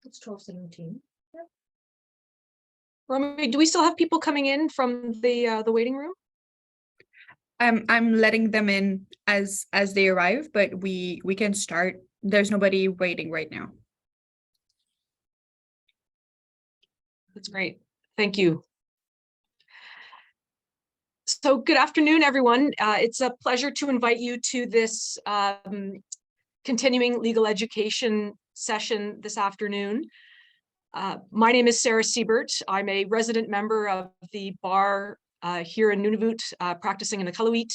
It's 12:17. Yeah. Romy, do we still have people coming in from the waiting room? I'm letting them in as they arrive, but we can start. There's nobody waiting right now. That's great. Thank you. So good afternoon, everyone. It's a pleasure to invite you to this continuing legal education session this afternoon. My name is Sarah Siebert. I'm a resident member of the bar here in Nunavut, practicing in the Iqaluit.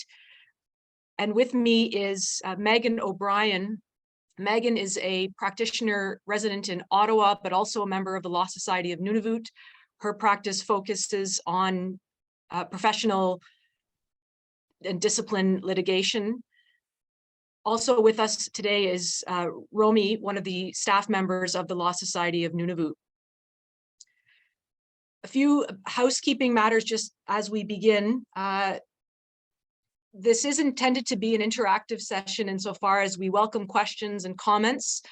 And with me is Meghan O'Brien. Meghan is a practitioner resident in Ottawa, but also a member of the Law Society of Nunavut. Her practice focuses on professional and discipline litigation. Also with us today is Romy, one of the staff members of the Law Society of Nunavut. A few housekeeping matters just as we begin. This is intended to be an interactive session insofar as we welcome questions and comments.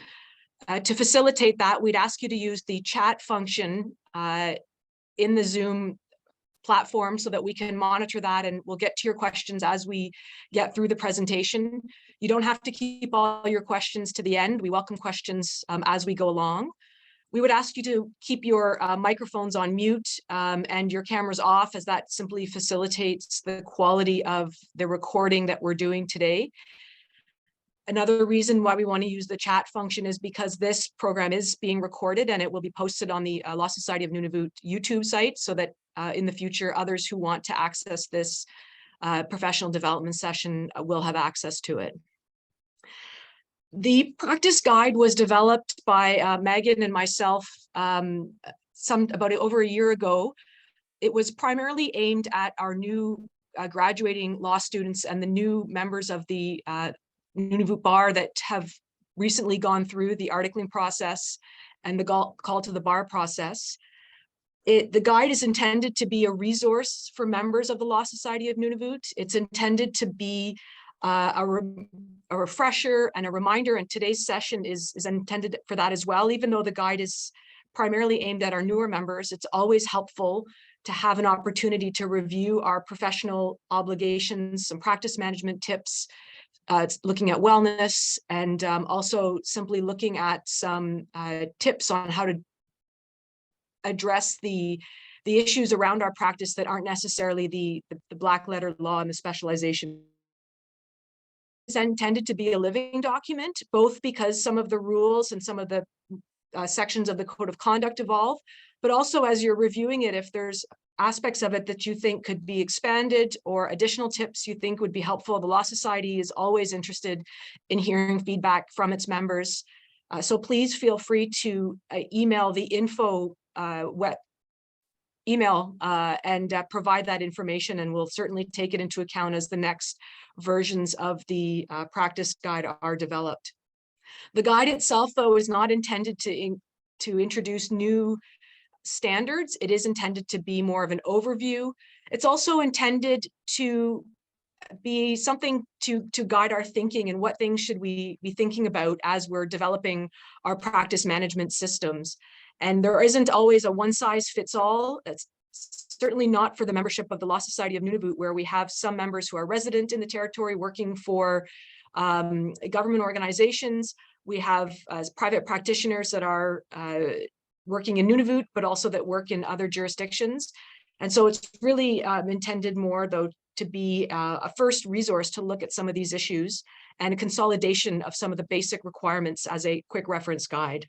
To facilitate that, we'd ask you to use the chat function in the Zoom platform so that we can monitor that, and we'll get to your questions as we get through the presentation. You don't have to keep all your questions to the end. We welcome questions as we go along. We would ask you to keep your microphones on mute and your cameras off, as that simply facilitates the quality of the recording that we're doing today. Another reason why we want to use the chat function is because this program is being recorded and it will be posted on the Law Society of Nunavut YouTube site, so that in the future, others who want to access this professional development session will have access to it. The practice guide was developed by Meghan and myself about over a year ago. It was primarily aimed at our new graduating law students and the new members of the Nunavut bar that have recently gone through the articling process and the call to the bar process. The guide is intended to be a resource for members of the Law Society of Nunavut. It's intended to be a refresher and a reminder, and today's session is intended for that as well. Even though the guide is primarily aimed at our newer members, it's always helpful to have an opportunity to review our professional obligations, some practice management tips, looking at wellness, and also simply looking at some tips on how to address the issues around our practice that aren't necessarily the black letter law and the specialization. It's intended to be a living document, both because some of the rules and some of the sections of the Code of Conduct evolve, but also as you're reviewing it, if there's aspects of it that you think could be expanded or additional tips you think would be helpful. The Law Society is always interested in hearing feedback from its members. So please feel free to email the info email and provide that information, and we'll certainly take it into account as the next versions of the practice guide are developed. The guide itself, though, is not intended to introduce new standards. It is intended to be more of an overview. It's also intended to be something to guide our thinking and what things should we be thinking about as we're developing our practice management systems. And there isn't always a one size fits all. It's certainly not for the membership of the Law Society of Nunavut, where we have some members who are resident in the territory working for government organizations. We have private practitioners that are working in Nunavut, but also that work in other jurisdictions. And so it's really intended more, though, to be a first resource to look at some of these issues and a consolidation of some of the basic requirements as a quick reference guide.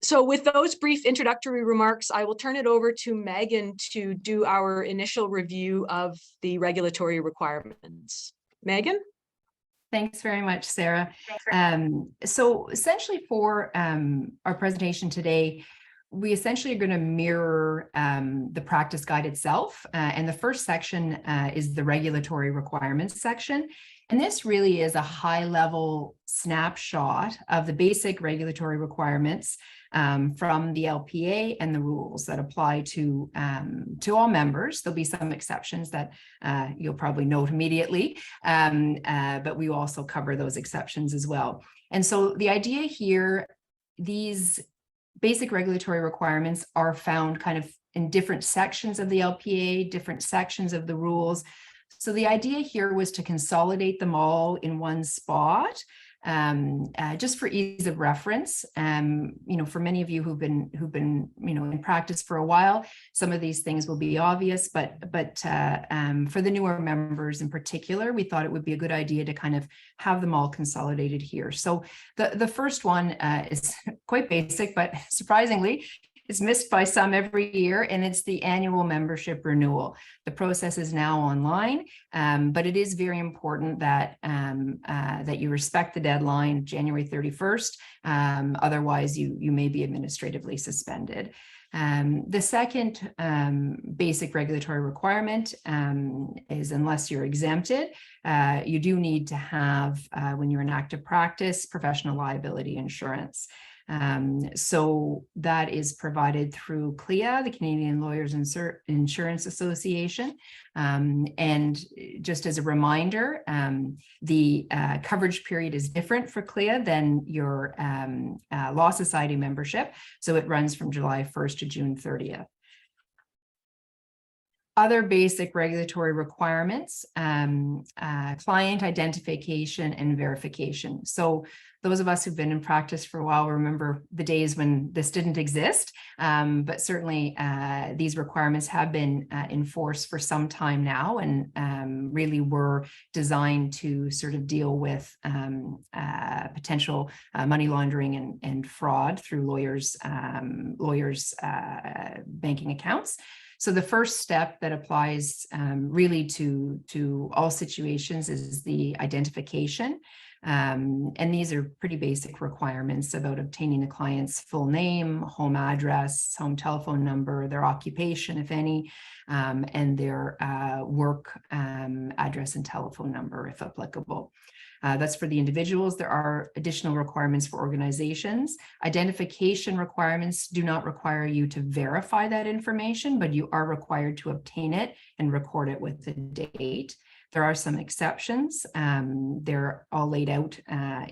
So with those brief introductory remarks, I will turn it over to Megan to do our initial review of the regulatory requirements. Megan? Thanks very much, Sarah. So essentially for our presentation today, we essentially are going to mirror the practice guide itself. And the first section is the regulatory requirements section. And this really is a high-level snapshot of the basic regulatory requirements from the LPA and the rules that apply to all members. There'll be some exceptions that you'll probably note immediately, but we also cover those exceptions as well. And so the idea here, these basic regulatory requirements are found kind of in different sections of the LPA, different sections of the rules. So the idea here was to consolidate them all in one spot, just for ease of reference. For many of you who've been in practice for a while, some of these things will be obvious, but for the newer members in particular, we thought it would be a good idea to kind of have them all consolidated here. So the first one is quite basic, but surprisingly, it's missed by some every year, and it's the annual membership renewal. The process is now online, but it is very important that that you respect the deadline, January 31st. Otherwise, you may be administratively suspended. The second basic regulatory requirement is, unless you're exempted, you do need to have, when you're in active practice, professional liability insurance. So that is provided through CLIA, the Canadian Lawyers Insurance Association. And just as a reminder, the coverage period is different for CLIA than your Law Society membership. So it runs from July 1st to June 30th. Other basic regulatory requirements, client identification and verification. So those of us who've been in practice for a while remember the days when this didn't exist, but certainly these requirements have been in force for some time now, and really were designed to sort of deal with potential money laundering and fraud through lawyers' banking accounts. So the first step that applies really to all situations is the identification. And these are pretty basic requirements about obtaining the client's full name, home address, home telephone number, their occupation, if any, and their work address and telephone number, if applicable. That's for the individuals. There are additional requirements for organizations. Identification requirements do not require you to verify that information, but you are required to obtain it and record it with the date. There are some exceptions. They're all laid out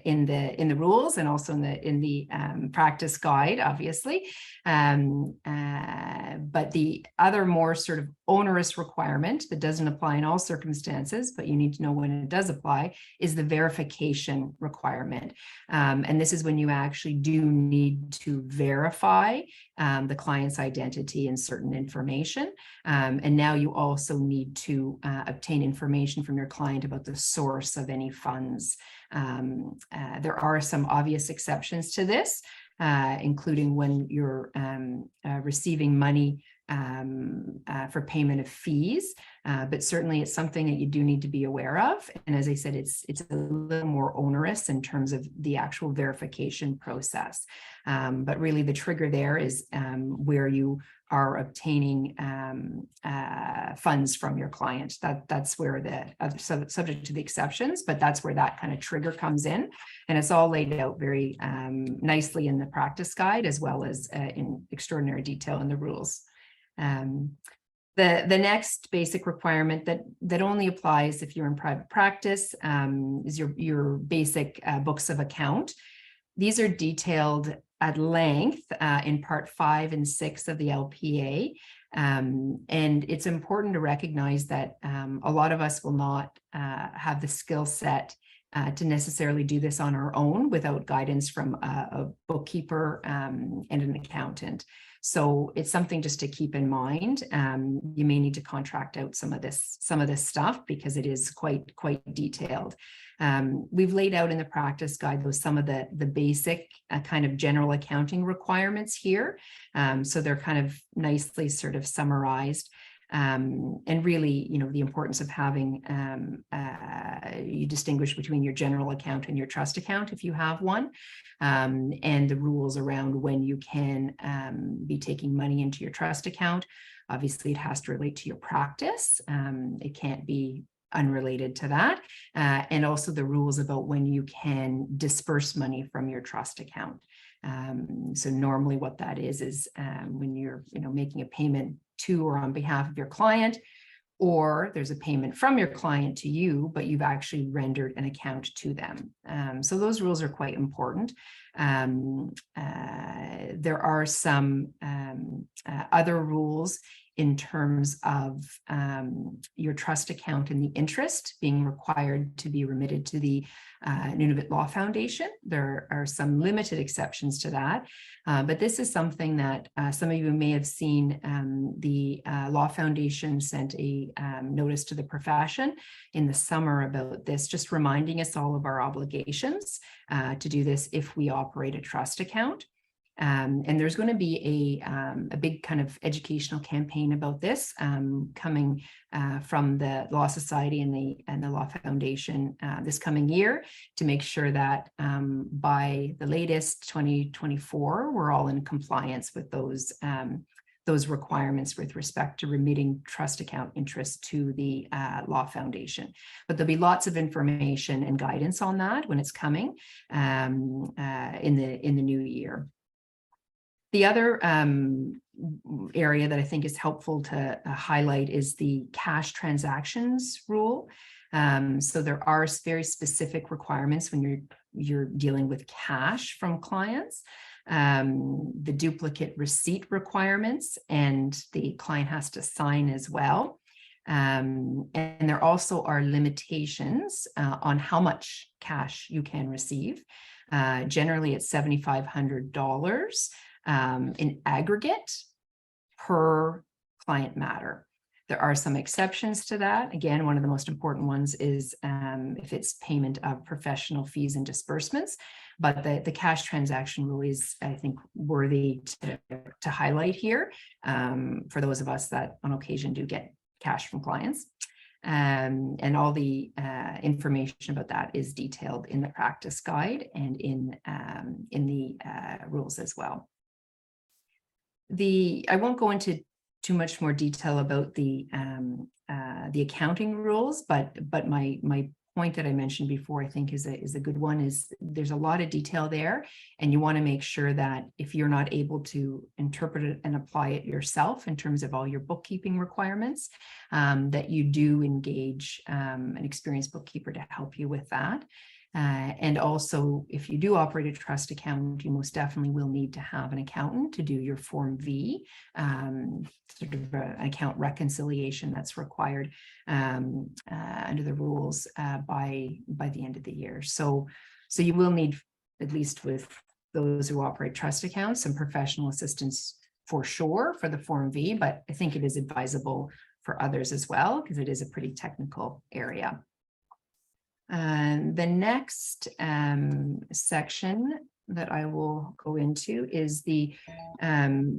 in the rules and also in the practice guide, obviously. But the other more sort of onerous requirement that doesn't apply in all circumstances, but you need to know when it does apply, is the verification requirement. And this is when you actually do need to verify the client's identity and certain information. And now you also need to obtain information from your client about the source of any funds. There are some obvious exceptions to this, including when you're receiving money for payment of fees, but certainly it's something that you do need to be aware of. And as I said, it's a little more onerous in terms of the actual verification process. But really the trigger there is where you are obtaining funds from your client. That's where subject to the exceptions, but that's where that kind of trigger comes in. And it's all laid out very nicely in the practice guide, as well as in extraordinary detail in the rules. The next basic requirement that only applies if you're in private practice is your basic books of account. These are detailed at length in part 5 and 6 of the LPA. And it's important to recognize that a lot of us will not have the skill set to necessarily do this on our own without guidance from a bookkeeper and an accountant. So it's something just to keep in mind. You may need to contract out some of this stuff because it is quite detailed. We've laid out in the practice guide though some of the basic kind of general accounting requirements here. So they're kind of nicely sort of summarized. And really, the importance of having, you distinguish between your general account and your trust account if you have one, and the rules around when you can be taking money into your trust account. Obviously, it has to relate to your practice. It can't be unrelated to that. And also the rules about when you can disperse money from your trust account. So normally what that is when you're, making a payment to or on behalf of your client, or there's a payment from your client to you, but you've actually rendered an account to them. So those rules are quite important. There are some other rules in terms of your trust account and the interest being required to be remitted to the Nunavut Law Foundation. There are some limited exceptions to that, but this is something that some of you may have seen. The Law Foundation sent a notice to the profession in the summer about this, just reminding us all of our obligations to do this if we operate a trust account. And there's going to be a big kind of educational campaign about this coming from the Law Society and the Law Foundation this coming year to make sure that by the latest 2024, we're all in compliance with those requirements with respect to remitting trust account interest to the Law Foundation. But there'll be lots of information and guidance on that when it's coming in the new year. The other area that I think is helpful to highlight is the cash transactions rule. So there are very specific requirements when you're dealing with cash from clients. The duplicate receipt requirements, and the client has to sign as well. And there also are limitations on how much cash you can receive. Generally, it's $7,500 in aggregate per client matter. There are some exceptions to that. Again, one of the most important ones is if it's payment of professional fees and disbursements, but the cash transaction rule is, I think, worthy to highlight here for those of us that on occasion do get cash from clients. And all the information about that is detailed in the practice guide and in the rules as well. I won't go into too much more detail about the accounting rules, but my point that I mentioned before, I think is a good one, is there's a lot of detail there, and you want to make sure that if you're not able to interpret it and apply it yourself in terms of all your bookkeeping requirements, that you do engage an experienced bookkeeper to help you with that. And also, if you do operate a trust account, you most definitely will need to have an accountant to do your Form V, sort of an account reconciliation that's required under the rules by the end of the year. So you will need, at least with those who operate trust accounts, some professional assistance for sure for the Form V, but I think it is advisable for others as well, because it is a pretty technical area. The next section that I will go into is the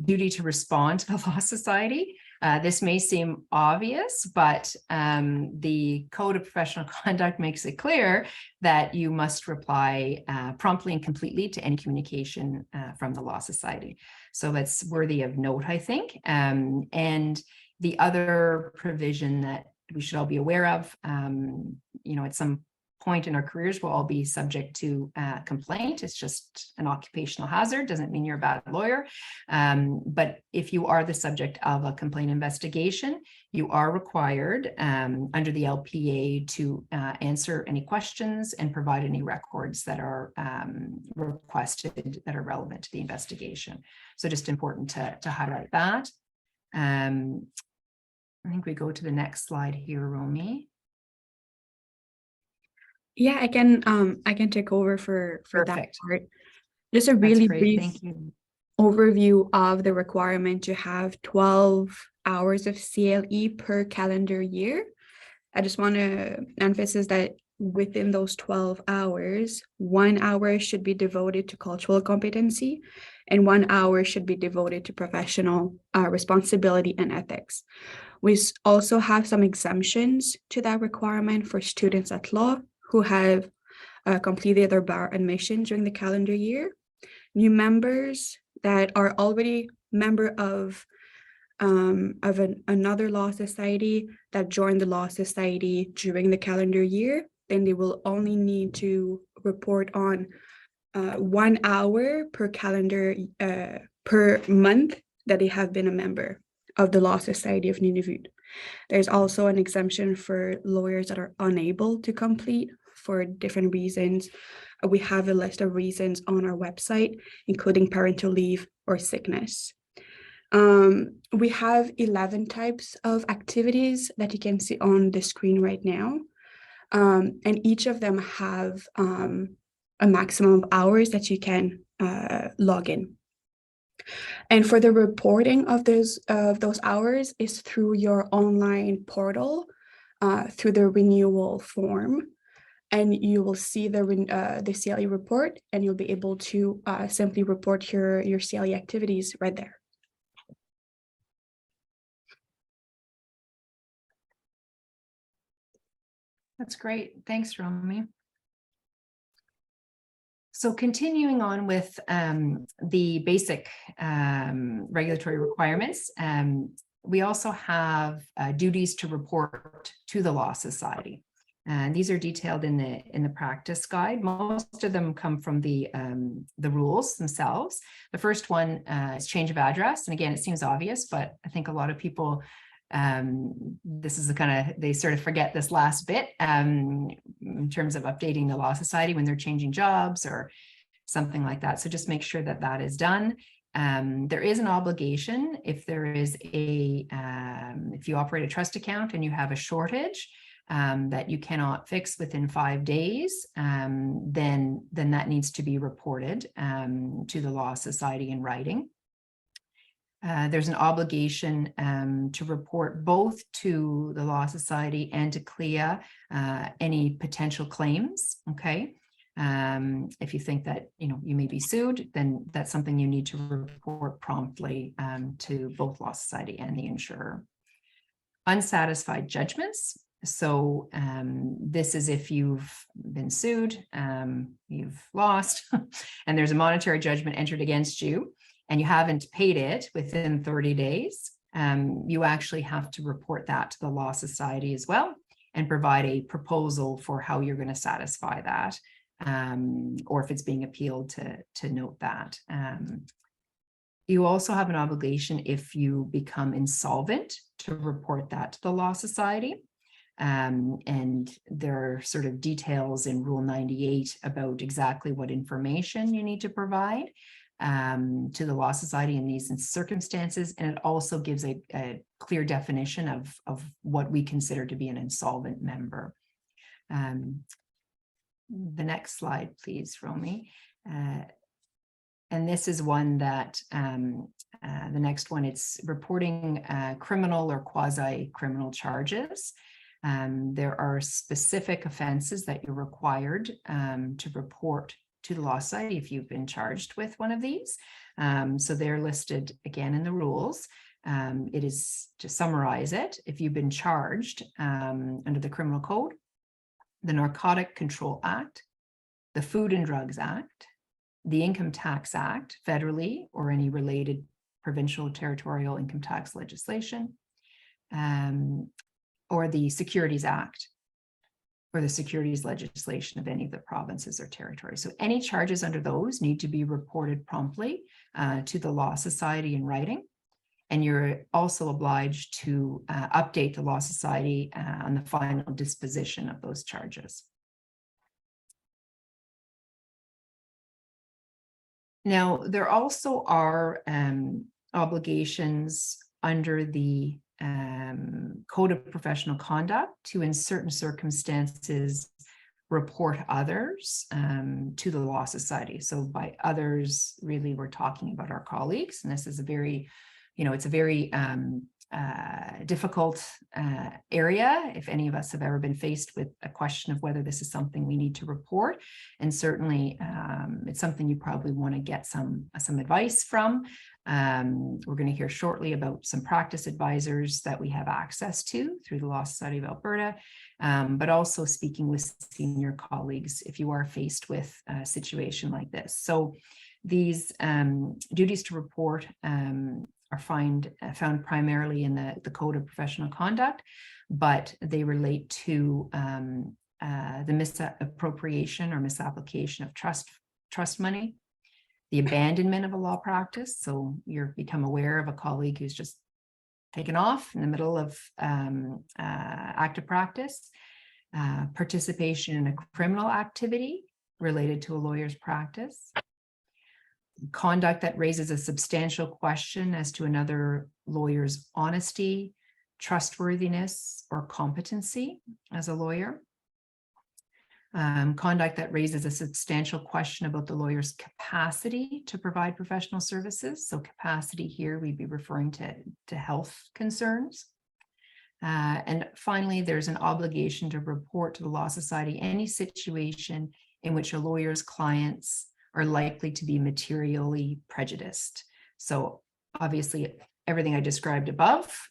duty to respond to the Law Society. This may seem obvious, but the Code of Professional Conduct makes it clear that you must reply promptly and completely to any communication from the Law Society. So that's worthy of note, I think. And the other provision that we should all be aware of, at some point in our careers, we'll all be subject to complaint. It's just an occupational hazard, doesn't mean you're a bad lawyer. But if you are the subject of a complaint investigation, you are required under the LPA to answer any questions and provide any records that are requested that are relevant to the investigation. So just important to highlight that. I think we go to the next slide here, Romy. Yeah, I can take over for that Perfect. part. Just a That's really great. brief Thank you. overview of the requirement to have 12 hours of CLE per calendar year. I just want to emphasize that within those 12 hours, 1 hour should be devoted to cultural competency and 1 hour should be devoted to professional responsibility and ethics. We also have some exemptions to that requirement for students at law who have completed their bar admission during the calendar year. New members that are already member of another law society that joined the law society during the calendar year, then they will only need to report on 1 hour per calendar per month that they have been a member of the Law Society of Nunavut. There's also an exemption for lawyers that are unable to complete for different reasons. We have a list of reasons on our website, including parental leave or sickness. We have 11 types of activities that you can see on the screen right now. And each of them have a maximum of hours that you can log in. And for the reporting of those hours is through your online portal, through the renewal form. And you will see the CLE report, and you'll be able to simply report your CLE activities right there. That's great. Thanks, Romy. So continuing on with the basic regulatory requirements, we also have duties to report to the Law Society. And these are detailed in the practice guide. Most of them come from the rules themselves. The first one is change of address. And again, it seems obvious, but I think a lot of people this is the kind of, they sort of forget this last bit in terms of updating the Law Society when they're changing jobs or something like that. So just make sure that that is done. There is an obligation if there is if you operate a trust account and you have a shortage that you cannot fix within 5 days, then that needs to be reported to the Law Society in writing. There's an obligation to report both to the Law Society and to CLIA any potential claims, okay? If you think that you may be sued, then that's something you need to report promptly to both Law Society and the insurer. Unsatisfied judgments. So this is if you've been sued, you've lost, and there's a monetary judgment entered against you, and you haven't paid it within 30 days, you actually have to report that to the Law Society as well and provide a proposal for how you're going to satisfy that, or if it's being appealed to note that. You also have an obligation if you become insolvent to report that to the Law Society. And there are sort of details in Rule 98 about exactly what information you need to provide to the Law Society in these circumstances. And it also gives a clear definition of what we consider to be an insolvent member. The next slide, please, Romy. And this is one that, the next one, it's reporting criminal or quasi-criminal charges. There are specific offenses that you're required to report to the Law Society if you've been charged with one of these. So they're listed again in the rules. It is, to summarize it, if you've been charged under the Criminal Code, the Narcotic Control Act, the Food and Drugs Act, the Income Tax Act, federally, or any related provincial or territorial income tax legislation, or the Securities Act, or the securities legislation of any of the provinces or territories. So any charges under those need to be reported promptly to the Law Society in writing. And you're also obliged to update the Law Society on the final disposition of those charges. Now, there also are obligations under the Code of Professional Conduct to, in certain circumstances, report others to the Law Society. So by others, really, we're talking about our colleagues. And this is a very, it's a very difficult area. If any of us have ever been faced with a question of whether this is something we need to report, and certainly it's something you probably want to get some advice from. We're going to hear shortly about some practice advisors that we have access to through the Law Society of Alberta, but also speaking with senior colleagues if you are faced with a situation like this. So these duties to report are found primarily in the Code of Professional Conduct, but they relate to the misappropriation or misapplication of trust money, the abandonment of a law practice. So you're become aware of a colleague who's just taken off in the middle of active practice, participation in a criminal activity related to a lawyer's practice, conduct that raises a substantial question as to another lawyer's honesty, trustworthiness, or competency as a lawyer. Conduct that raises a substantial question about the lawyer's capacity to provide professional services. So capacity here, we'd be referring to health concerns. And finally, there's an obligation to report to the Law Society any situation in which a lawyer's clients are likely to be materially prejudiced. So obviously, everything I described above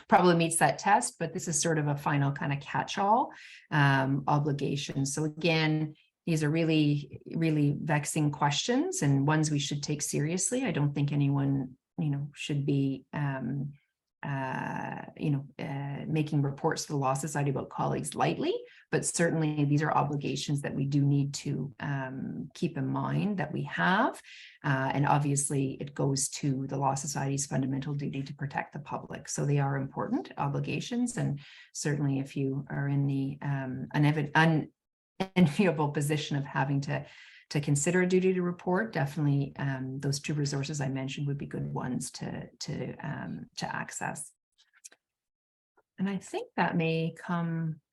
probably meets that test, but this is sort of a final kind of catch-all obligation. So again, these are really, really vexing questions and ones we should take seriously. I don't think anyone, should be, making reports to the Law Society about colleagues lightly, but certainly these are obligations that we do need to keep in mind that we have. And obviously it goes to the Law Society's fundamental duty to protect the public. So they are important obligations. And certainly if you are in the unenviable position of having to consider a duty to report, definitely those two resources I mentioned would be good ones to access. And I think that may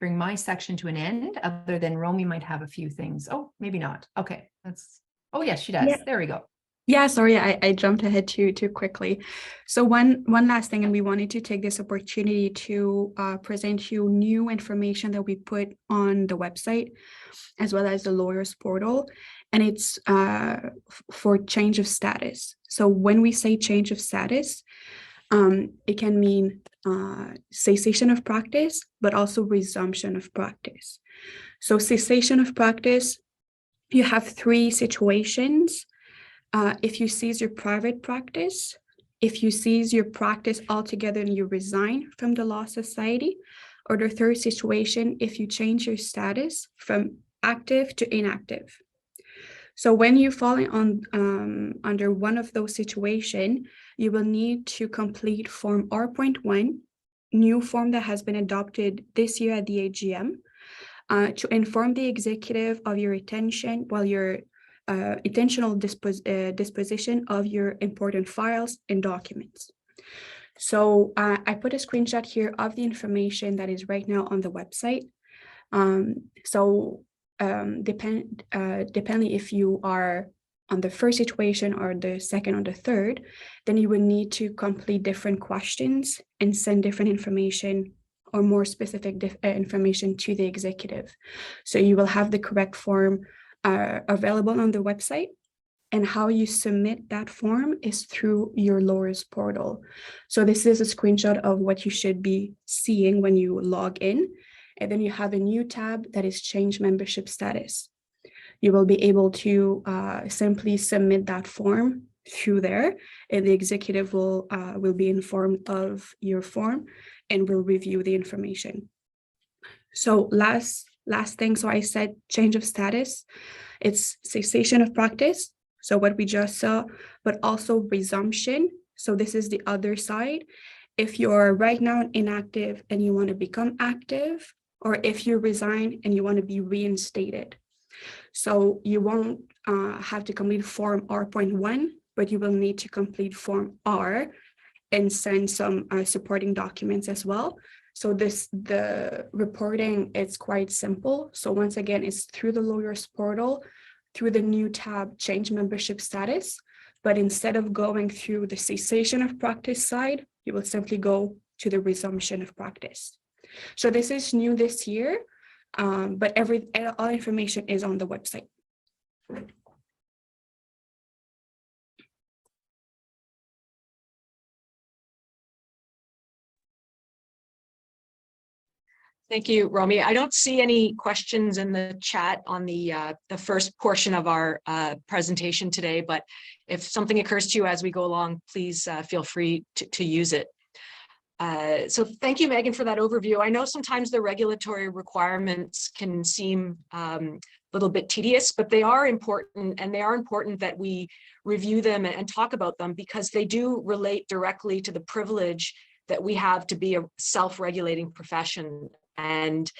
bring my section to an end, other than Romy might have a few things. Oh, maybe not. Okay, oh yes, she does. Yeah. There we go. Yeah, sorry, I jumped ahead too quickly. So one last thing, and we wanted to take this opportunity to present you new information that we put on the website, as well as the lawyers portal, and it's for change of status. So when we say change of status, it can mean cessation of practice, but also resumption of practice. So cessation of practice, you have three situations. If you cease your private practice, if you cease your practice altogether and you resign from the Law Society, or the third situation, if you change your status from active to inactive. So when you fall under one of those situations, you will need to complete Form R.1, new form that has been adopted this year at the AGM, to inform the executive of your intention, your intentional disposition of your important files and documents. So I put a screenshot here of the information that is right now on the website. Depending if you are on the first situation or the second or the third, then you will need to complete different questions and send different information or more specific information to the executive. So you will have the correct form available on the website, and how you submit that form is through your lawyer's portal. So this is a screenshot of what you should be seeing when you log in, and then you have a new tab that is change membership status. You will be able to simply submit that form through there, and the executive will be informed of your form and will review the information. So last thing, so I said change of status, it's cessation of practice, so what we just saw, but also resumption. So this is the other side. If you're right now inactive and you want to become active, or if you resign and you want to be reinstated. So you won't have to complete Form R.1, but you will need to complete Form R and send some supporting documents as well. So the reporting is quite simple. So once again, it's through the lawyer's portal, through the new tab, change membership status. But instead of going through the cessation of practice side, you will simply go to the resumption of practice. So this is new this year, but all information is on the website. Thank you, Romy. I don't see any questions in the chat on the first portion of our presentation today, but if something occurs to you as we go along, please feel free to use it. So thank you, Megan, for that overview. I know sometimes the regulatory requirements can seem a little bit tedious, but they are important, and they are important that we review them and talk about them because they do relate directly to the privilege that we have to be a self-regulating profession. And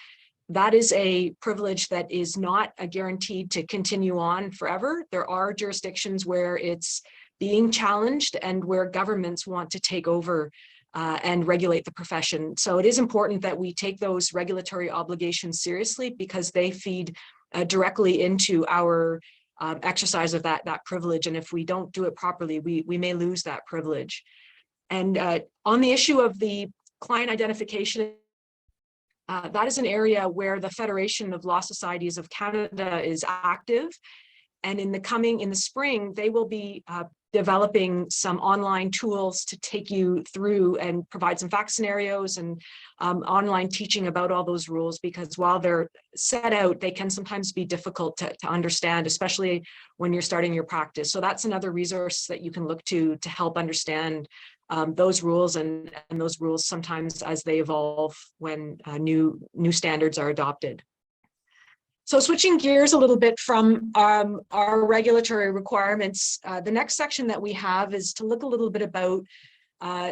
that is a privilege that is not guaranteed to continue on forever. There are jurisdictions where it's being challenged and where governments want to take over and regulate the profession. So it is important that we take those regulatory obligations seriously because they feed directly into our exercise of that privilege. And if we don't do it properly, we may lose that privilege. And on the issue of the client identification, that is an area where the Federation of Law Societies of Canada is active. And in the spring, they will be developing some online tools to take you through and provide some fact scenarios and online teaching about all those rules, because while they're set out, they can sometimes be difficult to understand, especially when you're starting your practice. So that's another resource that you can look to help understand those rules and those rules sometimes as they evolve when new standards are adopted. So switching gears a little bit from our regulatory requirements, the next section that we have is to look a little bit about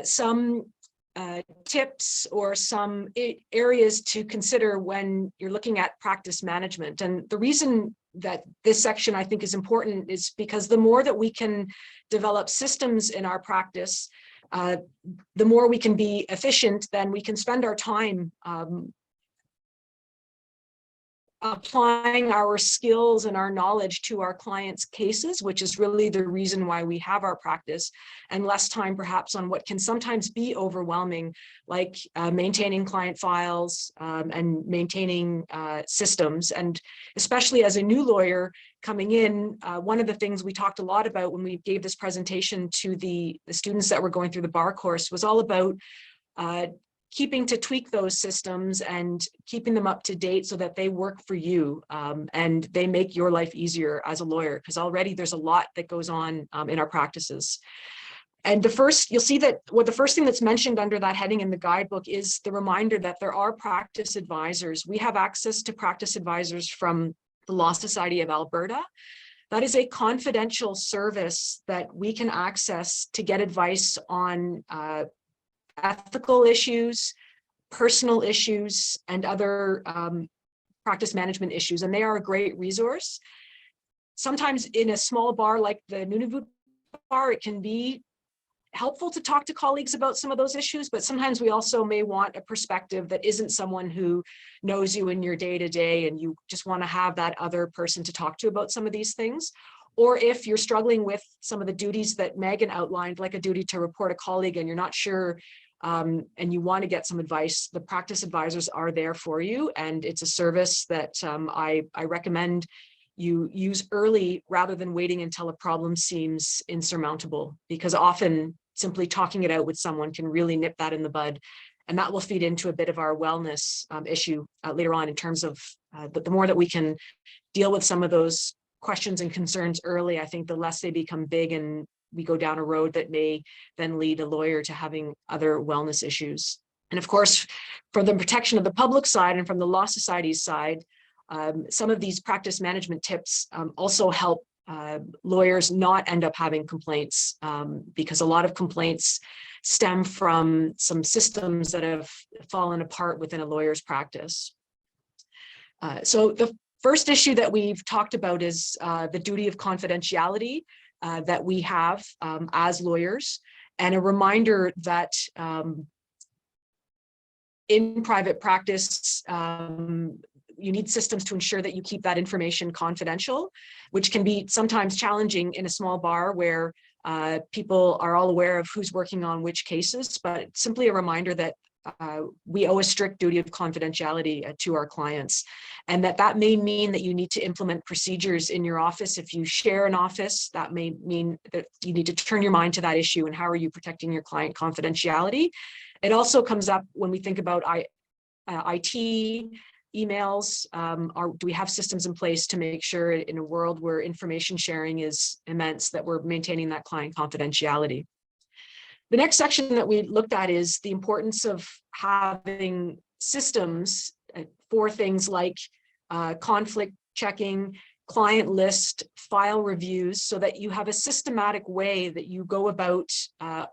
some tips or some areas to consider when you're looking at practice management. And the reason that this section I think is important is because the more that we can develop systems in our practice, the more we can be efficient, then we can spend our time applying our skills and our knowledge to our clients' cases, which is really the reason why we have our practice, and less time perhaps on what can sometimes be overwhelming, like maintaining client files and maintaining systems. And especially as a new lawyer coming in, one of the things we talked a lot about when we gave this presentation to the students that were going through the bar course was all about keeping to tweak those systems and keeping them up to date so that they work for you and they make your life easier as a lawyer, because already there's a lot that goes on in our practices. And you'll see that the first thing that's mentioned under that heading in the guidebook is the reminder that there are practice advisors. We have access to practice advisors from the Law Society of Alberta. That is a confidential service that we can access to get advice on ethical issues, personal issues, and other practice management issues. And they are a great resource. Sometimes in a small bar like the Nunavut bar, it can be helpful to talk to colleagues about some of those issues, but sometimes we also may want a perspective that isn't someone who knows you in your day-to-day and you just want to have that other person to talk to about some of these things. Or if you're struggling with some of the duties that Meghan outlined, like a duty to report a colleague and you're not sure and you want to get some advice, the practice advisors are there for you. And it's a service that I recommend you use early rather than waiting until a problem seems insurmountable, because often simply talking it out with someone can really nip that in the bud. And that will feed into a bit of our wellness issue later on in terms of the more that we can deal with some of those questions and concerns early, I think the less they become big and we go down a road that may then lead a lawyer to having other wellness issues. And of course, for the protection of the public side and from the Law Society's side, some of these practice management tips also help lawyers not end up having complaints, because a lot of complaints stem from some systems that have fallen apart within a lawyer's practice. So the first issue that we've talked about is the duty of confidentiality that we have as lawyers, and a reminder that in private practice, you need systems to ensure that you keep that information confidential, which can be sometimes challenging in a small bar where people are all aware of who's working on which cases, but it's simply a reminder that we owe a strict duty of confidentiality to our clients, and that may mean that you need to implement procedures in your office. If you share an office, that may mean that you need to turn your mind to that issue and how are you protecting your client confidentiality. It also comes up when we think about IT, emails, do we have systems in place to make sure in a world where information sharing is immense that we're maintaining that client confidentiality. The next section that we looked at is the importance of having systems for things like conflict checking, client list, file reviews, so that you have a systematic way that you go about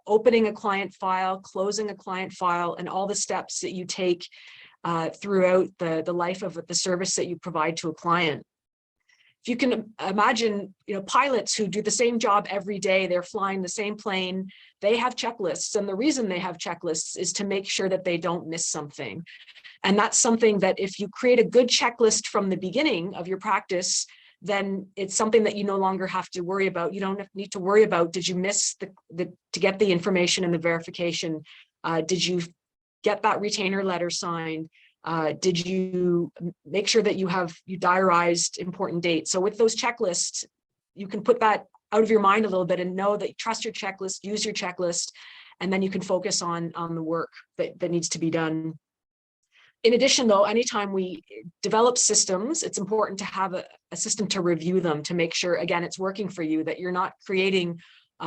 opening a client file, closing a client file, and all the steps that you take throughout the life of the service that you provide to a client. If you can imagine, pilots who do the same job every day, they're flying the same plane, they have checklists. And the reason they have checklists is to make sure that they don't miss something. And that's something that if you create a good checklist from the beginning of your practice, then it's something that you no longer have to worry about. You don't need to worry about, did you miss to get the information and the verification? Did you get that retainer letter signed? Did you make sure that you diarized important dates? So with those checklists, you can put that out of your mind a little bit and know that you trust your checklist, use your checklist, and then you can focus on the work that needs to be done. In addition, though, anytime we develop systems, it's important to have a system to review them, to make sure, again, it's working for you, that you're not creating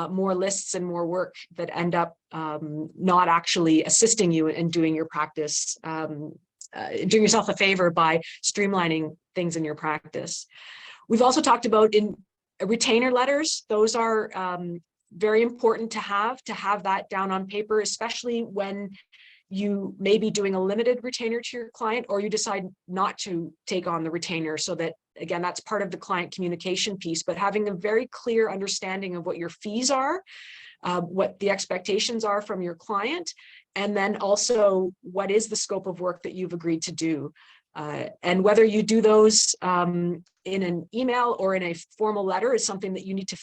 more lists and more work that end up not actually assisting you in doing your practice, doing yourself a favor by streamlining things in your practice. We've also talked about in retainer letters. Those are very important to have that down on paper, especially when you may be doing a limited retainer to your client, or you decide not to take on the retainer, so that, again, that's part of the client communication piece, but having a very clear understanding of what your fees are, what the expectations are from your client, and then also what is the scope of work that you've agreed to do. And whether you do those in an email or in a formal letter is something that you need to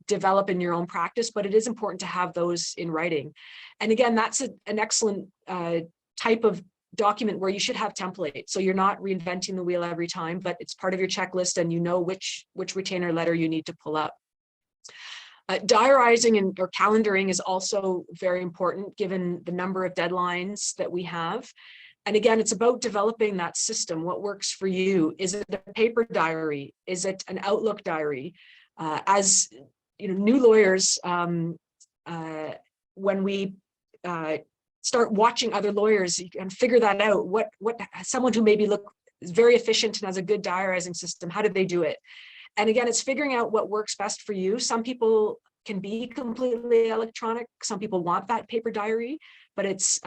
develop in your own practice, but it is important to have those in writing. And again, that's an excellent type of document where you should have templates. So you're not reinventing the wheel every time, but it's part of your checklist and you know which retainer letter you need to pull up. Diarizing or calendaring is also very important given the number of deadlines that we have. And again, it's about developing that system. What works for you? Is it a paper diary? Is it an Outlook diary? As new lawyers, when we start watching other lawyers and figure that out, what someone who maybe is very efficient and has a good diarizing system, how did they do it? And again, it's figuring out what works best for you. Some people can be completely electronic. Some people want that paper diary, but it's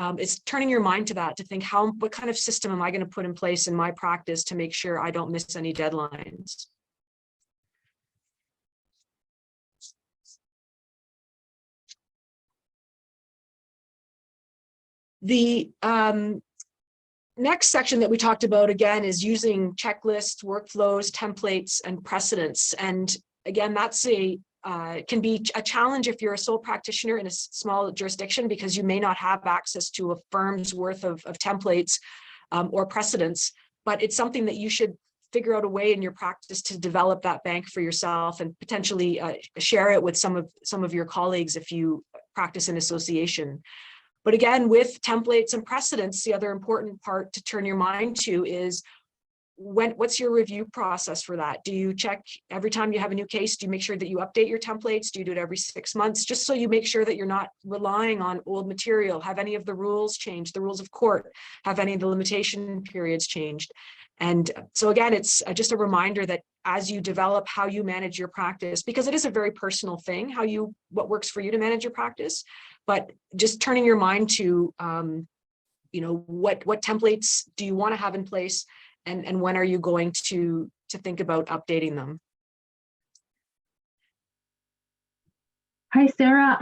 turning your mind to that, to think what kind of system am I going to put in place in my practice to make sure I don't miss any deadlines. The next section that we talked about, again, is using checklists, workflows, templates, and precedents. And again, that's can be a challenge if you're a sole practitioner in a small jurisdiction, because you may not have access to a firm's worth of templates or precedents, but it's something that you should figure out a way in your practice to develop that bank for yourself and potentially share it with some of your colleagues if you practice in association. But again, with templates and precedents, the other important part to turn your mind to is what's your review process for that? Do you check every time you have a new case? Do you make sure that you update your templates? Do you do it every 6 months? Just so you make sure that you're not relying on old material. Have any of the rules changed? The rules of court? Have any of the limitation periods changed? And so again, it's just a reminder that as you develop how you manage your practice, because it is a very personal thing, what works for you to manage your practice, but just turning your mind to, what templates do you want to have in place, and when are you going to think about updating them? Hi, Sarah.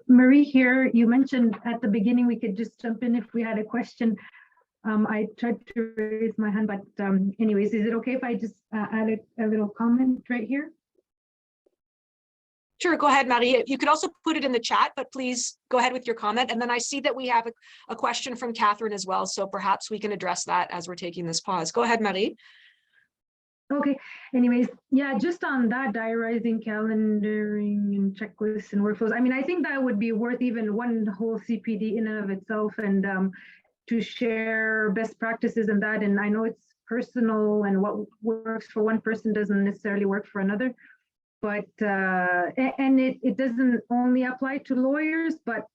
Marie here. You mentioned at the beginning we could just jump in if we had a question. I tried to raise my hand, but anyways, is it okay if I just add a little comment right here? Sure, go ahead, Marie. You could also put it in the chat, but please go ahead with your comment. And then I see that we have a question from Catherine as well, so perhaps we can address that as we're taking this pause. Go ahead, Marie. Okay, anyways, yeah, just on that diarizing, calendaring, and checklists and workflows. I mean, I think that would be worth even one whole CPD in and of itself, and to share best practices and that. And I know it's personal, and what works for one person doesn't necessarily work for another. But and it doesn't only apply to lawyers, but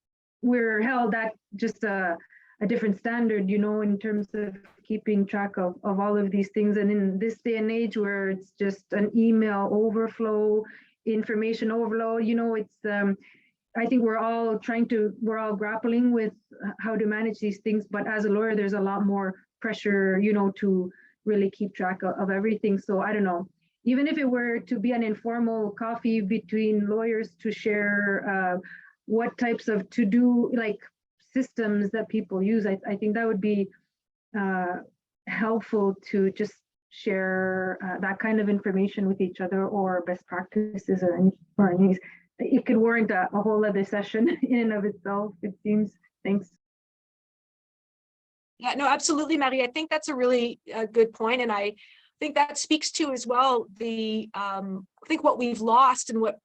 we're held at just a different standard, you know, in terms of keeping track of all of these things. And in this day and age where it's just an email overflow, information overload, you know, it's I think we're all grappling with how to manage these things. But as a lawyer, there's a lot more pressure, you know, to really keep track of everything. So I don't know. Even if it were to be an informal coffee between lawyers to share what types of to-do like systems that people use, I think that would be helpful to just share that kind of information with each other, or best practices, or any. It could warrant a whole other session in and of itself, it seems. Thanks. Yeah, no, absolutely, Marie. I think that's a really good point, and I think that speaks to as well the I think what we've lost, and what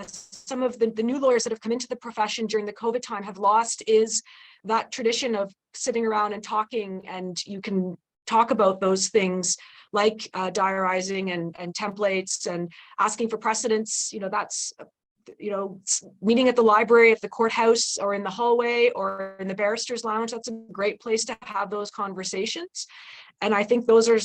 some of the new lawyers that have come into the profession during the COVID time have lost, is that tradition of sitting around and talking, and you can talk about those things like diarizing and templates and asking for precedents. You know, that's, you know, meeting at the library, at the courthouse, or in the hallway, or in the barrister's lounge. That's a great place to have those conversations. And I think those are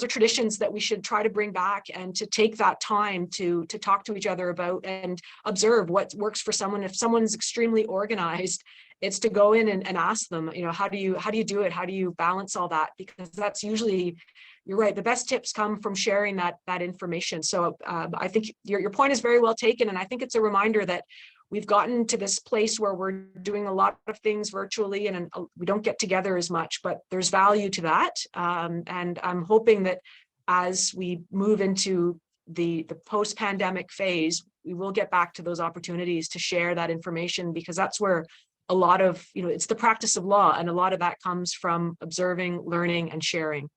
traditions that we should try to bring back, and to take that time to talk to each other about and observe what works for someone. If someone's extremely organized, it's to go in and ask them, you know, how do you do it? How do you balance all that? Because that's usually, you're right, the best tips come from sharing that information. So I think your point is very well taken. And I think it's a reminder that we've gotten to this place where we're doing a lot of things virtually, and we don't get together as much, but there's value to that. And I'm hoping that as we move into the post-pandemic phase, we will get back to those opportunities to share that information, because that's where a lot of, you know, it's the practice of law, and a lot of that comes from observing, learning, and sharing.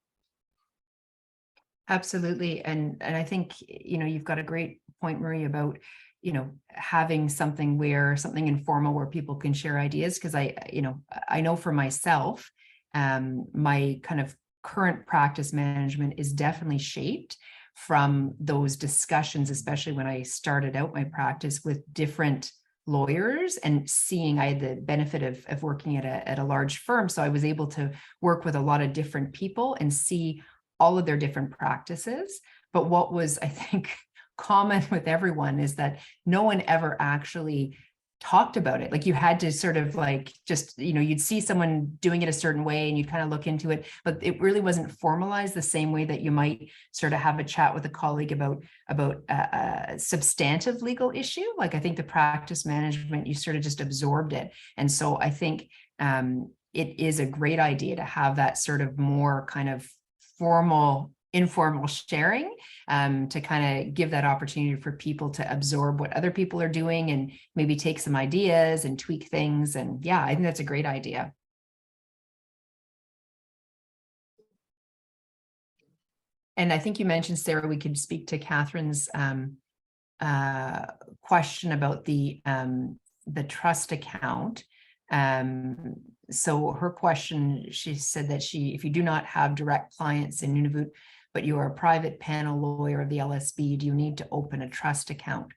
Absolutely. And I think, you know, you've got a great point, Marie, about, you know, having something informal where people can share ideas. Because I know for myself, my kind of current practice management is definitely shaped from those discussions, especially when I started out my practice with different lawyers, and I had the benefit of working at a large firm. So I was able to work with a lot of different people and see all of their different practices. But what was, I think, common with everyone is that no one ever actually talked about it. Like, you had to sort of like, just, you know, you'd see someone doing it a certain way and you'd kind of look into it, but it really wasn't formalized the same way that you might sort of have a chat with a colleague about a substantive legal issue. Like, I think the practice management, you sort of just absorbed it. And so I think it is a great idea to have that sort of more kind of informal sharing, to kind of give that opportunity for people to absorb what other people are doing, and maybe take some ideas and tweak things. And yeah, I think that's a great idea. And I think you mentioned, Sarah, we could speak to Catherine's question about the trust account. So her question, she said that if you do not have direct clients in Nunavut, but you are a private panel lawyer of the LSB, do you need to open a trust account?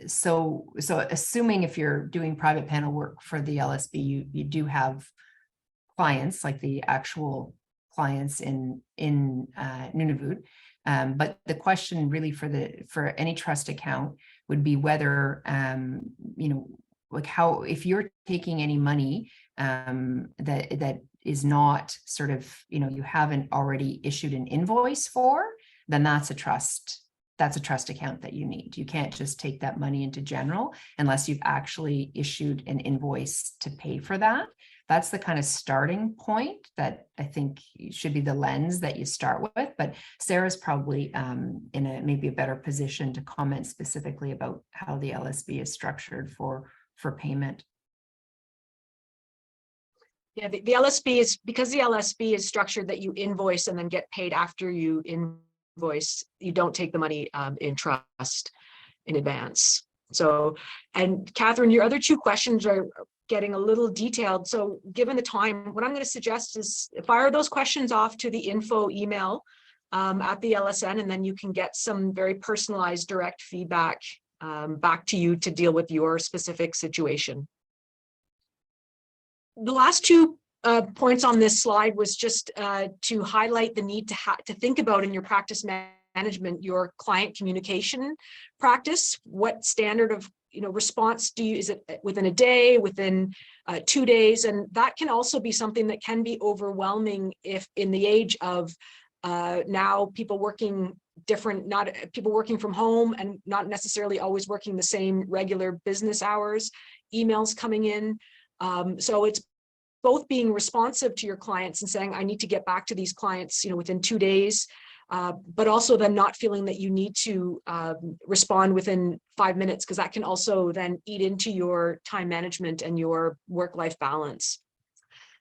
So assuming if you're doing private panel work for the LSB, you do have clients, like the actual clients in Nunavut. But the question really for any trust account would be whether, you know, like how, if you're taking any money that is not sort of, you know, you haven't already issued an invoice for, then that's a trust account that you need. You can't just take that money into general unless you've actually issued an invoice to pay for that. that's the kind of starting point that I think should be the lens that you start with. But Sarah's probably in maybe a better position to comment specifically about how the LSB is structured for payment. Yeah, the LSB is, because the LSB is structured that you invoice and then get paid after you invoice, you don't take the money in trust in advance. So, and Catherine, your other two questions are getting a little detailed. So given the time, what I'm going to suggest is fire those questions off to the info email at the LSN, and then you can get some very personalized direct feedback back to you to deal with your specific situation. The last two points on this slide was just to highlight the need to think about in your practice management, your client communication practice. What standard of response is it within a day, within 2 days? And that can also be something that can be overwhelming if in the age of now people working people working from home and not necessarily always working the same regular business hours, emails coming in. So it's both being responsive to your clients and saying, I need to get back to these clients, within 2 days, but also then not feeling that you need to respond within 5 minutes, because that can also then eat into your time management and your work-life balance.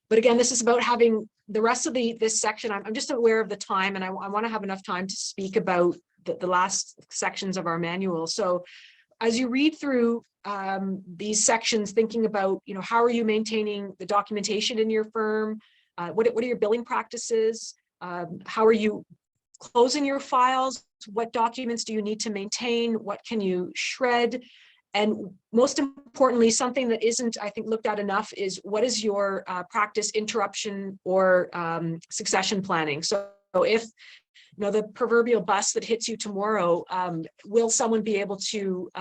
But again, this is about having the rest of this section. I'm just aware of the time, and I want to have enough time to speak about the last sections of our manual. So as you read through these sections, thinking about, how are you maintaining the documentation in your firm? What are your billing practices? How are you closing your files? What documents do you need to maintain? What can you shred? And most importantly, something that isn't, I think, looked at enough is what is your practice interruption or succession planning? So if the proverbial bus that hits you tomorrow, will someone be able to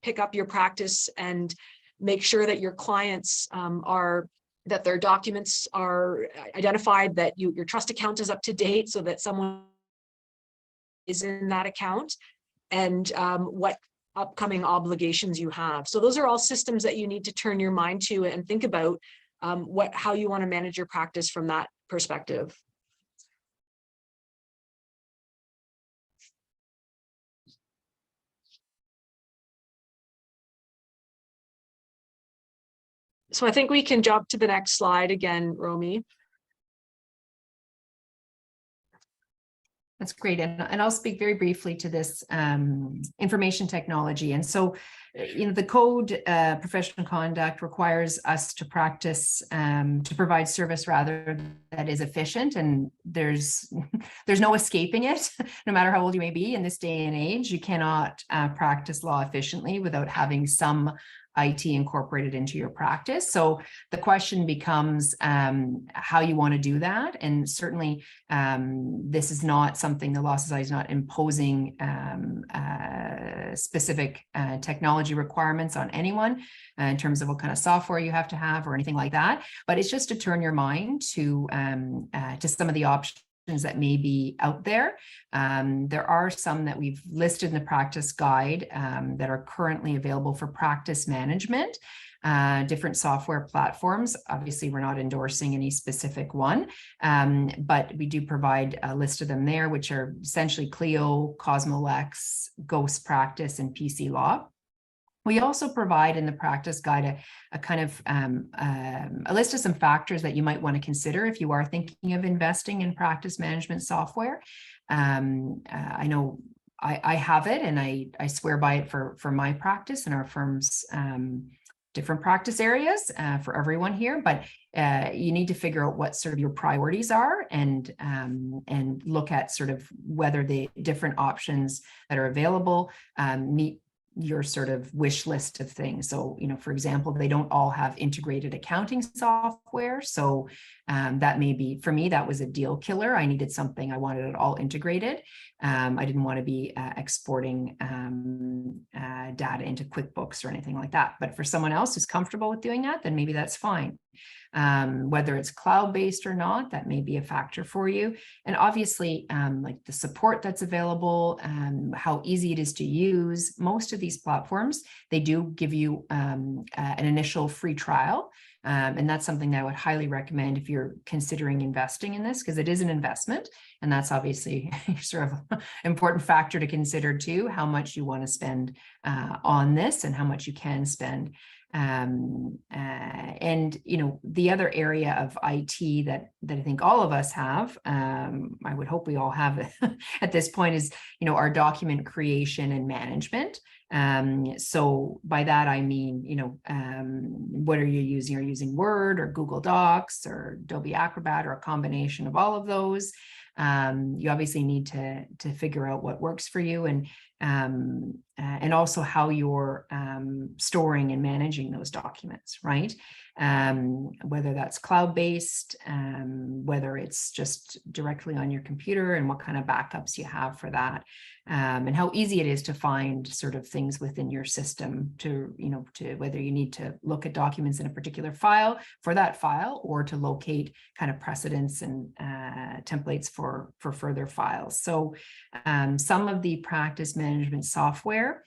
pick up your practice and make sure that your clients that their documents are identified, that your trust account is up to date so that someone is in that account, and what upcoming obligations you have. So those are all systems that you need to turn your mind to and think about how you want to manage your practice from that perspective. So I think we can jump to the next slide again, Romy. That's great. And I'll speak very briefly to this information technology. And so, the code professional conduct requires us to practice, to provide service rather that is efficient. And there's no escaping it. No matter how old you may be in this day and age, you cannot practice law efficiently without having some IT incorporated into your practice. So the question becomes how you want to do that. And certainly this is not something, the Law Society is not imposing specific technology requirements on anyone in terms of what kind of software you have to have or anything like that. But it's just to turn your mind to some of the options that may be out there. There are some that we've listed in the practice guide that are currently available for practice management, different software platforms. Obviously, we're not endorsing any specific one, but we do provide a list of them there, which are essentially Clio, Cosmolex, Ghost Practice, and PC Law. We also provide in the practice guide a kind of a list of some factors that you might want to consider if you are thinking of investing in practice management software. I know I have it, and I swear by it for my practice and our firm's different practice areas for everyone here. But you need to figure out what sort of your priorities are and look at sort of whether the different options that are available meet your sort of wish list of things. So, for example, they don't all have integrated accounting software. So that may be, for me, that was a deal killer. I needed something, I wanted it all integrated. I didn't want to be exporting data into QuickBooks or anything like that. But for someone else who's comfortable with doing that, then maybe that's fine. Whether it's cloud-based or not, that may be a factor for you. And obviously, like the support that's available, how easy it is to use. Most of these platforms, they do give you an initial free trial. And that's something that I would highly recommend if you're considering investing in this, because it is an investment. And that's obviously sort of important factor to consider too, how much you want to spend on this and how much you can spend. And the other area of IT that I think all of us have, I would hope we all have it at this point, is our document creation and management. So by that I mean, what are you using? Are you using Word or Google Docs or Adobe Acrobat or a combination of all of those? You obviously need to figure out what works for you, and also how you're storing and managing those documents, right? Whether that's cloud-based, whether it's just directly on your computer, and what kind of backups you have for that, and how easy it is to find sort of things within your system to whether you need to look at documents in a particular file for that file, or to locate kind of precedents and templates for further files. So some of the practice management software,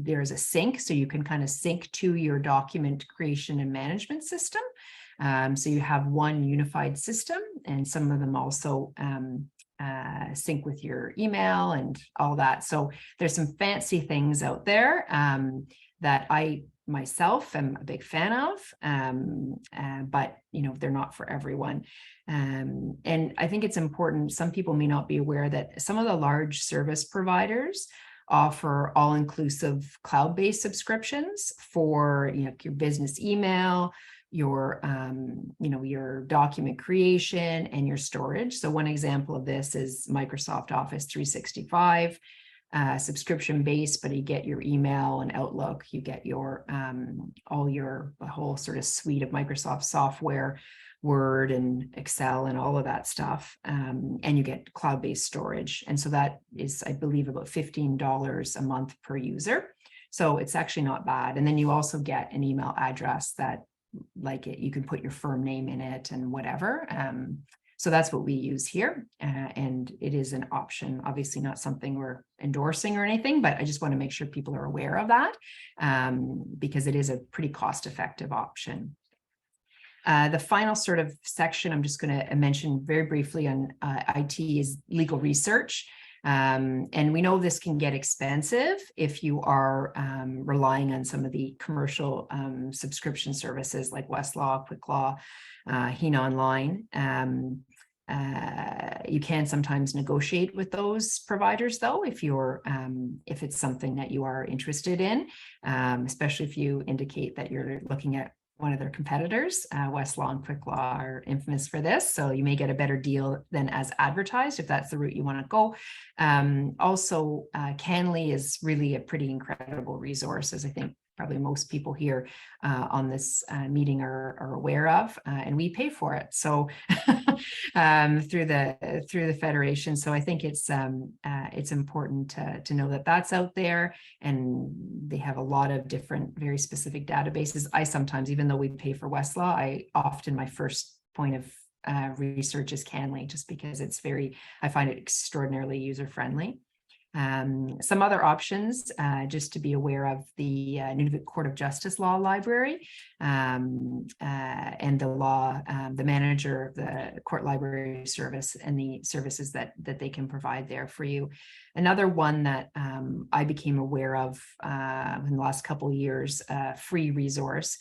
there's a sync, so you can kind of sync to your document creation and management system. So you have one unified system, and some of them also sync with your email and all that. So there's some fancy things out there that I myself am a big fan of, but they're not for everyone. And I think it's important, some people may not be aware that some of the large service providers offer all-inclusive cloud-based subscriptions for your business email, your document creation, and your storage. So one example of this is Microsoft Office 365. Subscription based, but you get your email and Outlook, you get your the whole sort of suite of Microsoft software, Word and Excel and all of that stuff, and you get cloud-based storage. And so that is, I believe, about $15 a month per user. So it's actually not bad. And then you also get an email address that, you can put your firm name in it and whatever. So that's what we use here, and it is an option, obviously not something we're endorsing or anything, but I just want to make sure people are aware of that, because it is a pretty cost-effective option. The final sort of section I'm just going to mention very briefly on IT is legal research. And we know this can get expensive if you are relying on some of the commercial subscription services like Westlaw, Quicklaw, Heen Online. You can sometimes negotiate with those providers, though, if it's something that you are interested in, especially if you indicate that you're looking at one of their competitors. Westlaw and Quicklaw are infamous for this, so you may get a better deal than as advertised if that's the route you want to go. Also, Canly is really a pretty incredible resource, as I think probably most people here on this meeting are aware of, and we pay for it. So through the Federation. So I think it's important to know that that's out there, and they have a lot of different, very specific databases. I sometimes, even though we pay for Westlaw, my first point of research is Canly, just because I find it extraordinarily user-friendly. Some other options, just to be aware of, the Nunavut Court of Justice Law Library, and the manager of the Court Library Service and the services that they can provide there for you. Another one that I became aware of in the last couple of years, free resource,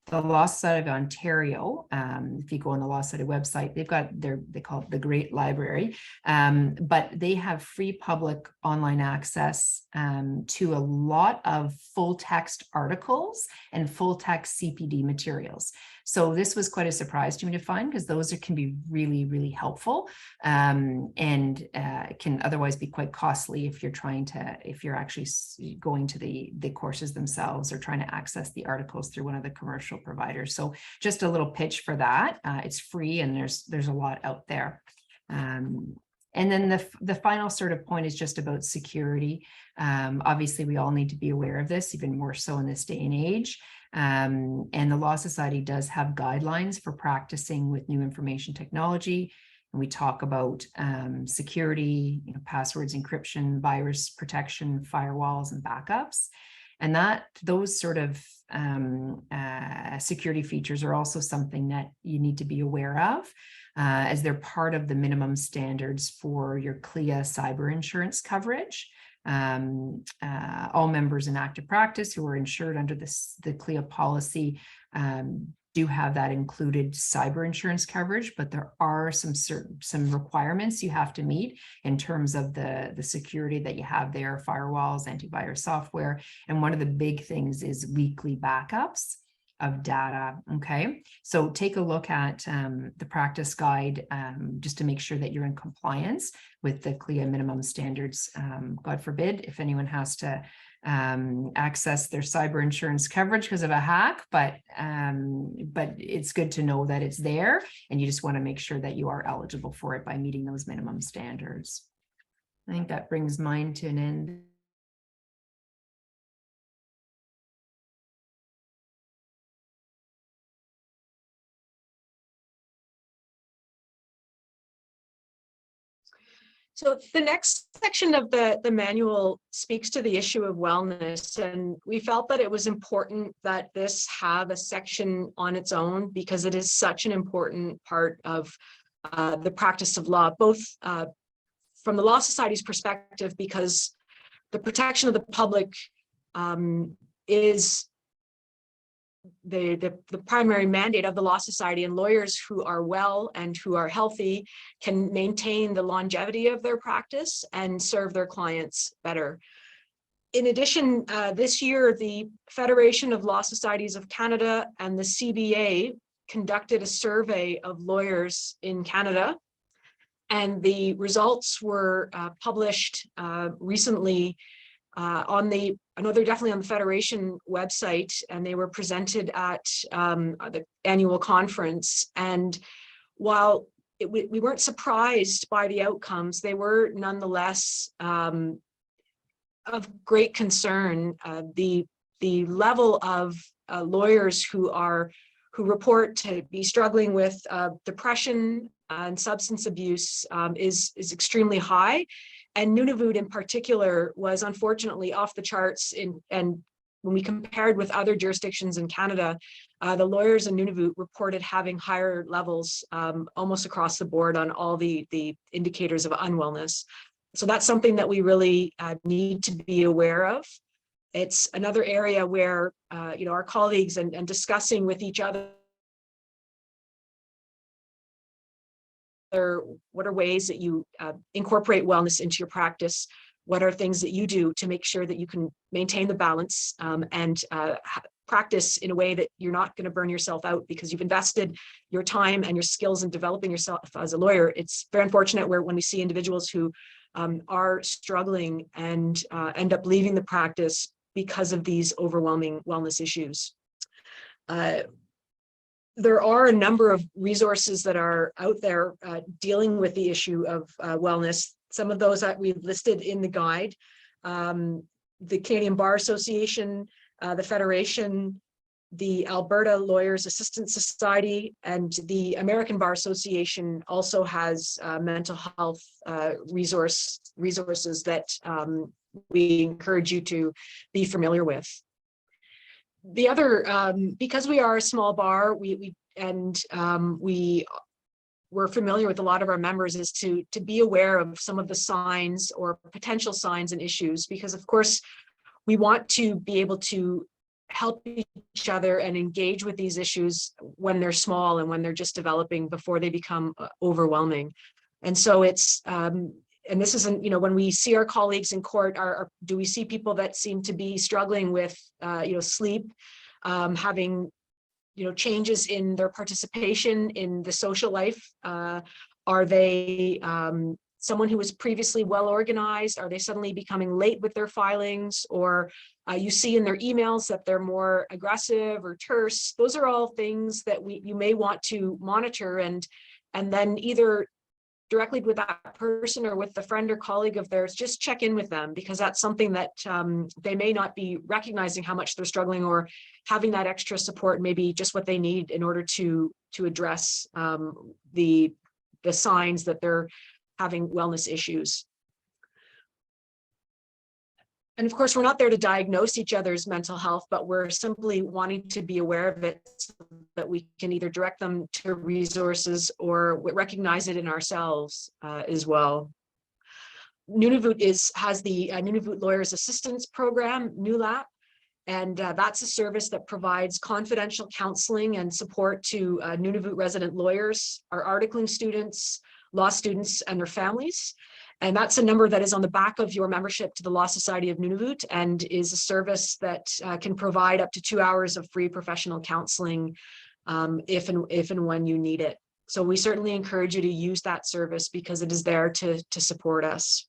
the Law Society of Ontario. If you go on the Law Society website, they've got they call it the Great Library, but they have free public online access to a lot of full text articles and full text CPD materials. So this was quite a surprise to me to find, because those can be really, really helpful, and can otherwise be quite costly if you're actually going to the courses themselves or trying to access the articles through one of the commercial providers. So just a little pitch for that. It's free, and there's a lot out there. And then the final sort of point is just about security. Obviously, we all need to be aware of this, even more so in this day and age. And the Law Society does have guidelines for practicing with new information technology. And we talk about security, passwords, encryption, virus protection, firewalls, and backups. And those sort of security features are also something that you need to be aware of, as they're part of the minimum standards for your CLIA cyber insurance coverage. All members in active practice who are insured under the CLIA policy do have that included cyber insurance coverage, but there are some requirements you have to meet in terms of the security that you have there, firewalls, antivirus software. And one of the big things is weekly backups of data. Okay, so take a look at the practice guide just to make sure that you're in compliance with the CLIA minimum standards. God forbid if anyone has to access their cyber insurance coverage because of a hack, but it's good to know that it's there, and you just want to make sure that you are eligible for it by meeting those minimum standards. I think that brings mine to an end. So the next section of the manual speaks to the issue of wellness, and we felt that it was important that this have a section on its own because it is such an important part of the practice of law, both from the Law Society's perspective, because the protection of the public is the primary mandate of the Law Society, and lawyers who are well and who are healthy can maintain the longevity of their practice and serve their clients better. In addition, this year, the Federation of Law Societies of Canada and the CBA conducted a survey of lawyers in Canada, and the results were published recently I know they're definitely on the Federation website, and they were presented at the annual conference. And while we weren't surprised by the outcomes, they were nonetheless of great concern. The level of lawyers who report to be struggling with depression and substance abuse is extremely high. And Nunavut in particular was unfortunately off the charts and when we compared with other jurisdictions in Canada, the lawyers in Nunavut reported having higher levels almost across the board on all the indicators of unwellness. So that's something that we really need to be aware of. It's another area where our colleagues and discussing with each other what are ways that you incorporate wellness into your practice? What are things that you do to make sure that you can maintain the balance and practice in a way that you're not going to burn yourself out because you've invested your time and your skills in developing yourself as a lawyer? It's very unfortunate when we see individuals who are struggling and end up leaving the practice because of these overwhelming wellness issues. There are a number of resources that are out there dealing with the issue of wellness. Some of those that we've listed in the guide. The Canadian Bar Association, the Federation, the Alberta Lawyers Assistance Society, and the American Bar Association also has mental health resources that we encourage you to be familiar with. The other, because we are a small bar, we're familiar with a lot of our members, is to be aware of some of the signs or potential signs and issues, because of course we want to be able to help each other and engage with these issues when they're small and when they're just developing before they become overwhelming. And so it's and this isn't, when we see our colleagues in court, do we see people that seem to be struggling with, sleep, having, changes in their participation in the social life? Are they someone who was previously well organized? Are they suddenly becoming late with their filings? Or you see in their emails that they're more aggressive or terse? Those are all things that you may want to monitor and then either directly with that person or with the friend or colleague of theirs, just check in with them, because that's something that they may not be recognizing how much they're struggling, or having that extra support may be just what they need in order to address the signs that they're having wellness issues. And of course, we're not there to diagnose each other's mental health, but we're simply wanting to be aware of it so that we can either direct them to resources or recognize it in ourselves as well. Nunavut has the Nunavut Lawyers Assistance Program, NULAP, and that's a service that provides confidential counseling and support to Nunavut resident lawyers, our articling students, law students, and their families. And that's a number that is on the back of your membership to the Law Society of Nunavut, and is a service that can provide up to 2 hours of free professional counseling if and when you need it. So we certainly encourage you to use that service because it is there to support us.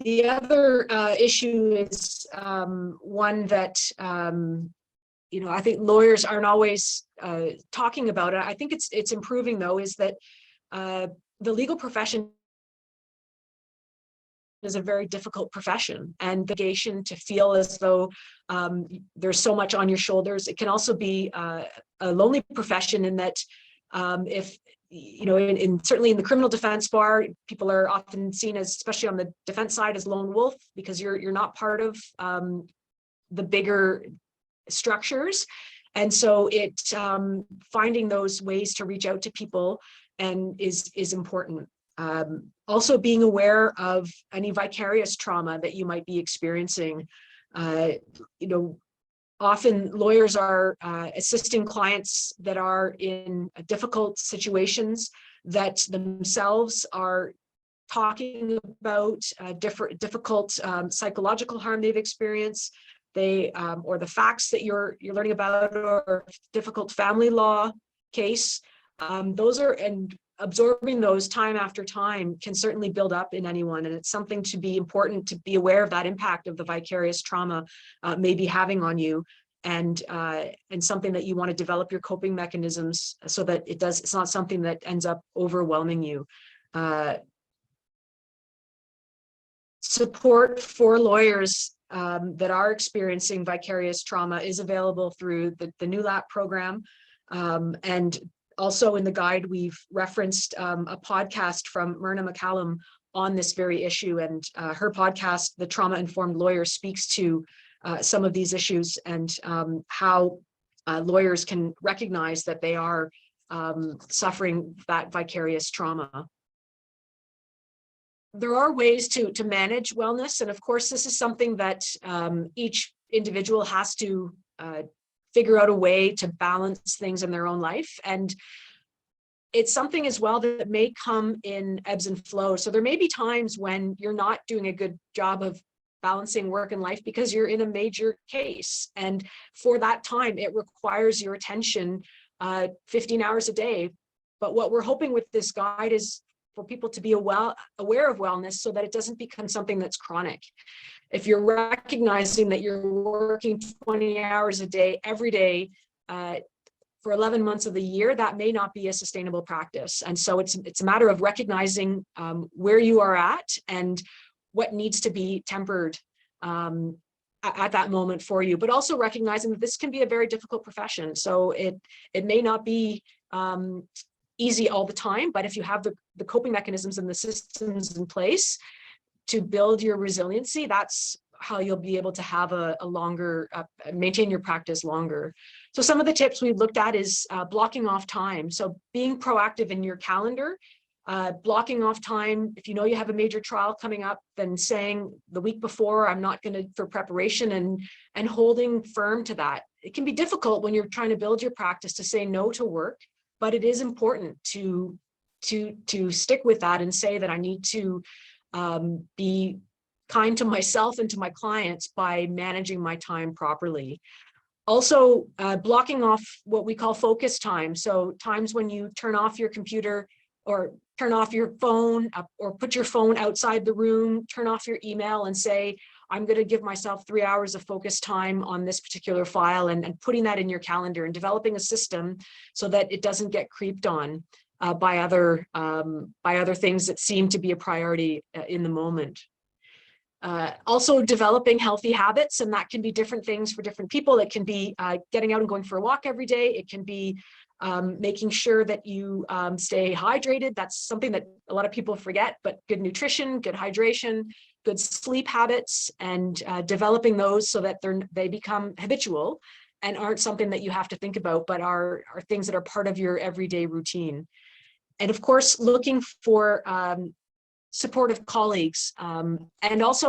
The other issue is one that I think lawyers aren't always talking about it. I think it's improving though, is that the legal profession is a very difficult profession, and the obligation to feel as though there's so much on your shoulders. It can also be a lonely profession in that if certainly in the criminal defense bar, people are often seen as, especially on the defense side, as lone wolf because you're not part of the bigger structures. And so finding those ways to reach out to people is important. Also being aware of any vicarious trauma that you might be experiencing. Often lawyers are assisting clients that are in difficult situations that themselves are talking about difficult psychological harm they've experienced. Or the facts that you're learning about, or difficult family law case. And absorbing those time after time can certainly build up in anyone. And it's something to be important to be aware of that impact of the vicarious trauma may be having on you, and something that you want to develop your coping mechanisms so that it's not something that ends up overwhelming you. Support for lawyers that are experiencing vicarious trauma is available through the NULAP program. And also in the guide, we've referenced a podcast from Myrna McCallum on this very issue. And her podcast, The Trauma-Informed Lawyer, speaks to some of these issues and how lawyers can recognize that they are suffering that vicarious trauma. There are ways to manage wellness. And of course, this is something that each individual has to figure out a way to balance things in their own life. And it's something as well that may come in ebbs and flows. So there may be times when you're not doing a good job of balancing work and life because you're in a major case. And for that time, it requires your attention 15 hours a day. But what we're hoping with this guide is for people to be aware of wellness so that it doesn't become something that's chronic. If you're recognizing that you're working 20 hours a day, every day, for 11 months of the year, that may not be a sustainable practice. And so it's a matter of recognizing where you are at and what needs to be tempered at that moment for you, but also recognizing that this can be a very difficult profession. So it may not be easy all the time, but if you have the coping mechanisms and the systems in place to build your resiliency, that's how you'll be able to have a longer, maintain your practice longer. So some of the tips we've looked at is blocking off time. So being proactive in your calendar, blocking off time. If you know you have a major trial coming up, then saying the week before, I'm not going to, for preparation, and holding firm to that. It can be difficult when you're trying to build your practice to say no to work, but it is important to stick with that and say that I need to be kind to myself and to my clients by managing my time properly. Also, blocking off what we call focus time. So times when you turn off your computer or turn off your phone or put your phone outside the room, turn off your email and say, I'm going to give myself 3 hours of focus time on this particular file, and putting that in your calendar and developing a system so that it doesn't get creeped on by other things that seem to be a priority in the moment. Also developing healthy habits, and that can be different things for different people. It can be getting out and going for a walk every day. It can be making sure that you stay hydrated. That's something that a lot of people forget, but good nutrition, good hydration, good sleep habits and developing those so that they become habitual and aren't something that you have to think about, but are things that are part of your everyday routine. And of course, looking for supportive colleagues, and also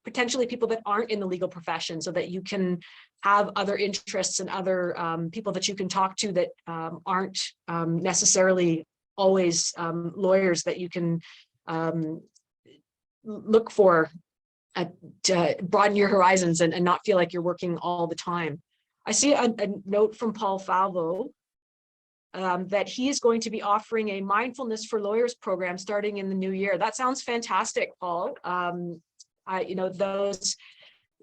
potentially people that aren't in the legal profession, so that you can have other interests and other people that you can talk to that aren't necessarily always lawyers, that you can look for to broaden your horizons and not feel like you're working all the time. I see a note from Paul Falvo that he is going to be offering a mindfulness for lawyers program starting in the new year. That sounds fantastic, Paul. Those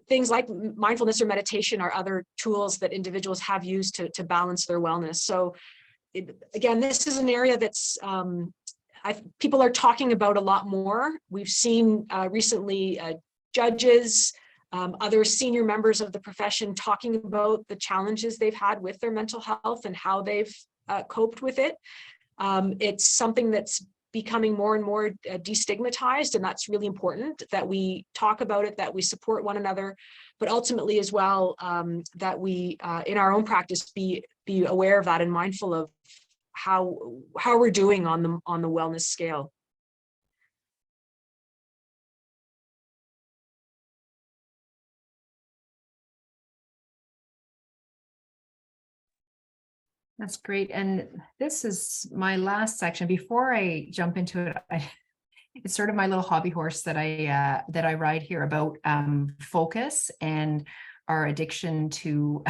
things like mindfulness or meditation are other tools that individuals have used to balance their wellness. So again, this is an area that's people are talking about a lot more. We've seen recently judges, other senior members of the profession talking about the challenges they've had with their mental health and how they've coped with it. It's something that's becoming more and more destigmatized, and that's really important that we talk about it, that we support one another, but ultimately as well that we in our own practice be aware of that and mindful of how we're doing on the wellness scale. That's great. And this is my last section. Before I jump into it, it's sort of my little hobby horse that I ride here about focus and our addiction to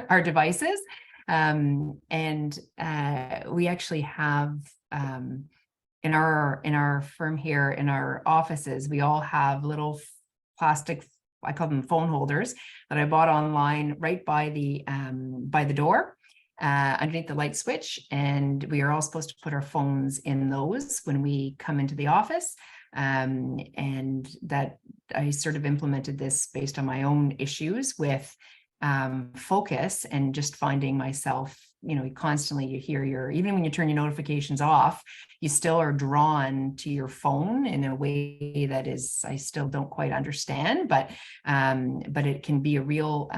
our devices. We actually have in our firm here, in our offices, we all have little plastic, I call them phone holders, that I bought online right by the door. Underneath the light switch, and we are all supposed to put our phones in those when we come into the office. And that I sort of implemented this based on my own issues with focus and just finding myself, constantly you hear even when you turn your notifications off, you still are drawn to your phone in a way that is, I still don't quite understand, but it can be a real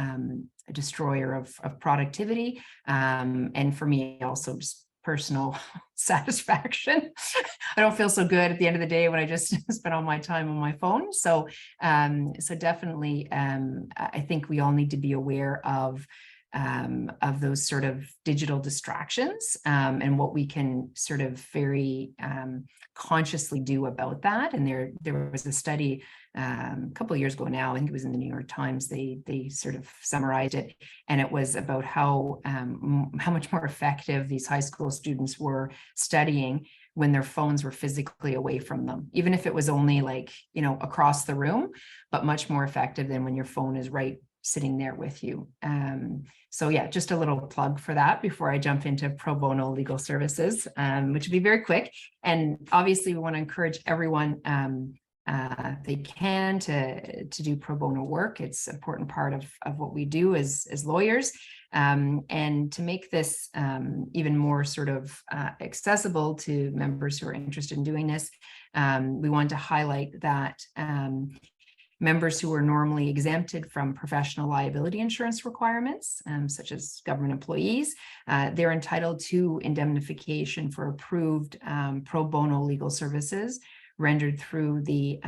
destroyer of productivity, and for me also just personal satisfaction. I don't feel so good at the end of the day when I just spend all my time on my phone. So definitely, I think we all need to be aware of those sort of digital distractions, and what we can sort of very consciously do about that. And there was a study a couple of years ago now, I think it was in the New York Times, they sort of summarized it, and it was about how much more effective these high school students were studying when their phones were physically away from them, even if it was only like, across the room, but much more effective than when your phone is right sitting there with you. So yeah, just a little plug for that before I jump into pro bono legal services, which will be very quick. And obviously we want to encourage everyone they can to do pro bono work. It's an important part of what we do as lawyers. And to make this even more sort of accessible to members who are interested in doing this, we want to highlight that members who are normally exempted from professional liability insurance requirements, such as government employees, they're entitled to indemnification for approved pro bono legal services rendered through the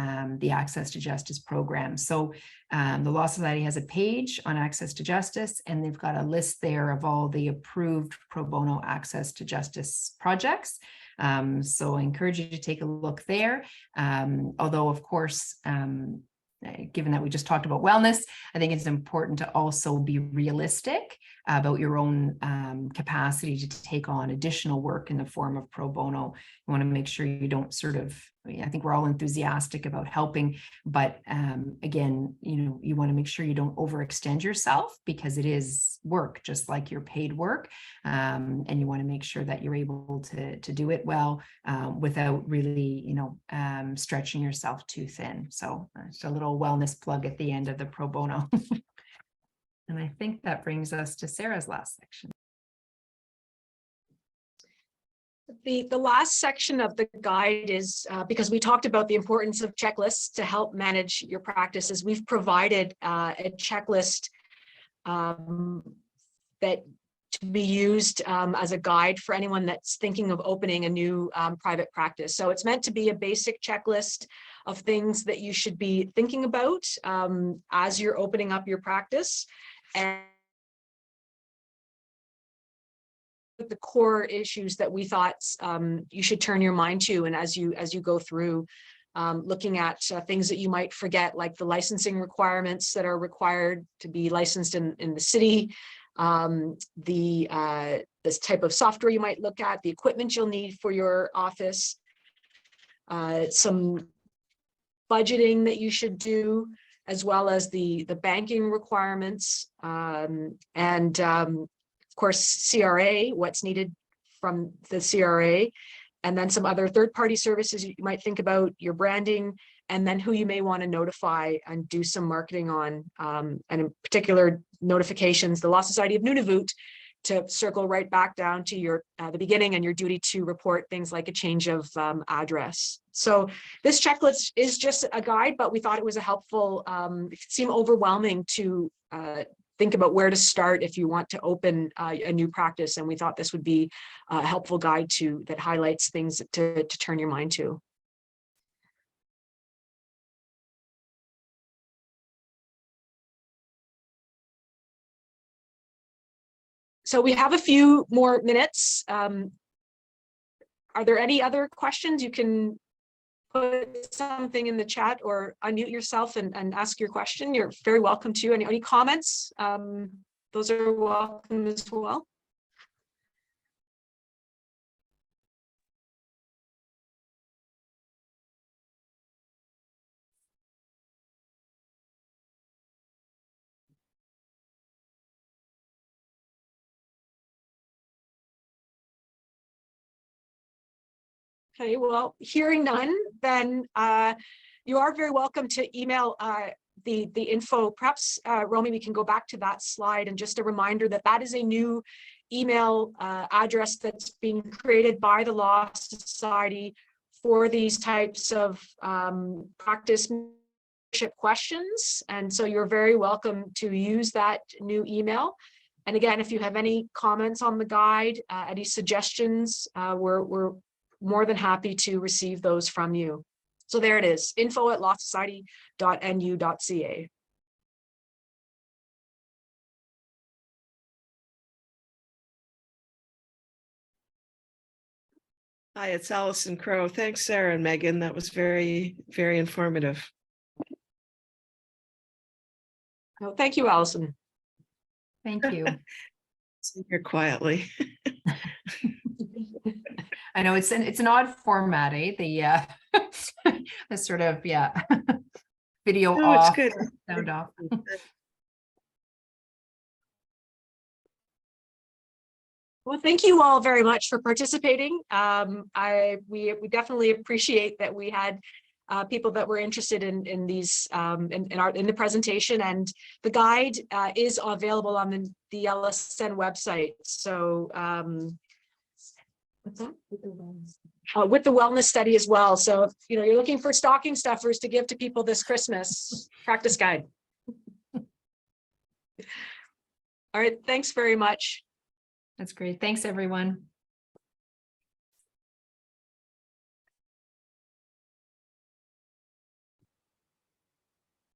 Access to Justice program. So the Law Society has a page on Access to Justice, and they've got a list there of all the approved pro bono Access to Justice projects. So I encourage you to take a look there. Although, of course, given that we just talked about wellness, I think it's important to also be realistic about your own capacity to take on additional work in the form of pro bono. You want to make sure you don't sort of, I think we're all enthusiastic about helping, but again, you want to make sure you don't overextend yourself, because it is work, just like your paid work. And you want to make sure that you're able to do it well without really, stretching yourself too thin. So just a little wellness plug at the end of the pro bono. And I think that brings us to Sarah's last section. The last section of the guide is because we talked about the importance of checklists to help manage your practices. We've provided a checklist that to be used as a guide for anyone that's thinking of opening a new private practice. So it's meant to be a basic checklist of things that you should be thinking about as you're opening up your practice, and the core issues that we thought you should turn your mind to, and as you go through looking at things that you might forget, like the licensing requirements that are required to be licensed in the city, this type of software you might look at, the equipment you'll need for your office, some budgeting that you should do, as well as the banking requirements, and of course, CRA, what's needed from the CRA, and then some other third-party services you might think about, your branding, and then who you may want to notify and do some marketing on, and in particular notifications, the Law Society of Nunavut, to circle right back down to your the beginning and your duty to report things like a change of address. So this checklist is just a guide, but we thought it was a helpful, it could seem overwhelming to think about where to start if you want to open a new practice, and we thought this would be a helpful guide that highlights things to turn your mind to. So we have a few more minutes. Are there any other questions? You can put something in the chat or unmute yourself and ask your question. You're very welcome to. Any comments? Those are welcome as well. Okay, well, hearing none, then you are very welcome to email the info. Perhaps, Romy, we can go back to that slide, and just a reminder that that is a new email address that's being created by the Law Society for these types of practice questions. And so you're very welcome to use that new email. And again, if you have any comments on the guide, any suggestions, we're more than happy to receive those from you. So there it is, info@lawsociety.nu.ca. Hi, it's Allison Crow. Thanks, Sarah and Megan. That was very, very informative. Oh, thank you, Allison. Thank you. Sit here quietly. I know it's an odd format, eh? The the sort of video No, off, it's good. sound off. Well, thank you all very much for participating. We definitely appreciate that we had people that were interested in these in the presentation, and the guide is available on the LSN website. So what's that? With the wellness study as well. So if you're looking for stocking stuffers to give to people this Christmas, practice guide. All right, thanks very much. That's great. Thanks, everyone.